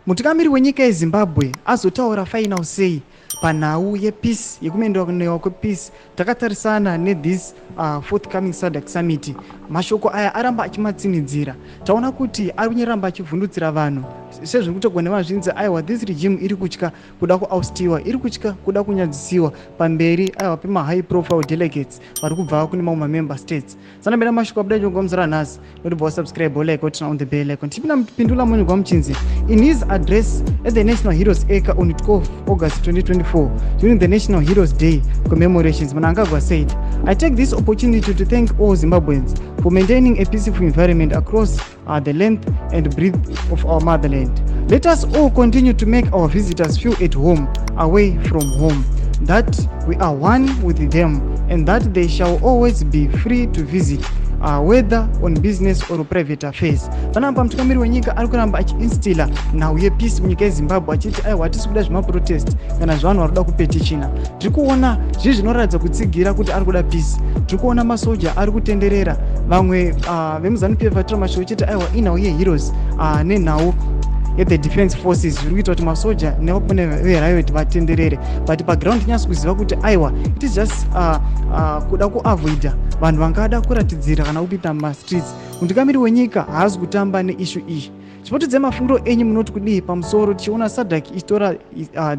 Mutungamiri wenyika yeZimbabwe azotaura final say panhau yepeace yekumendewa kwepeace. Takatarisana nethis forthcoming Sabc summit. Mashoko aya aramba achimatsinidzira. Taona kuti ari kunyaramba achivhundutsira vanhu sezviri kutogona vazvinzi aiwa this regime iri kutya kuda kuaustiwa, iri kutya kuda kunyadzisiwa pamberi aiwa pema high profile delegates vari kubva kune mamwe member states. Sanambira mashoko abudai chongomzira nhasi notibva subscribe like what on the bell icon. Tipinda mupindula munyugwa muchinzi. In his address at the National Heroes Acre on 12 August 2024 during the National Heroes Day commemorations, Mnangagwa said, "I take this opportunity to thank all Zimbabweans for maintaining a peaceful environment across the length and breadth of our motherland. Let us all continue to make our visitors feel at home away from home, that we are one with them and that they shall always be free to visit whether on business or private affairs." Panapa mutungamiri wenyika ari kuramba achiinstila nhau yepeace munyika yeZimbabwe achiti aiwa hatisi kuda zvemaprotest kana zvanhu vari kuda kupetichina. Tiri kuona zvinhu zvinoratidza kutsigira kuti ari kuda peace. Tiri kuona masoja ari kutenderera, vamwe vemuZANU-PF vatira mashoko chiti aiwa inhau yeheroes nenhau the defense forces zviri kuita kuti masoja nevapone veriot vatenderere, but paground tinyasi kuziva kuti aiwa it is just kuda kuavoida vanhu vangada kuratidzira kana kupita mumastreets. Mutungamiri wenyika haasi kutamba neissue iyi. Chipotudze mafungiro enyu munoti kudii pamusoro tichiona Sabc ichitora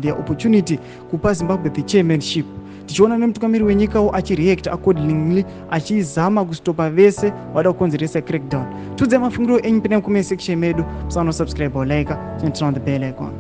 the opportunity kupa Zimbabwe the chairmanship, tichiona nemutungamiri wenyikawo achireact accordingly achizama kustopa vese vada kukonzeresa crackdown. Tudze mafungiro enyu pinda mucomment section medu, musano subscribe or like, and turn on the bell icon.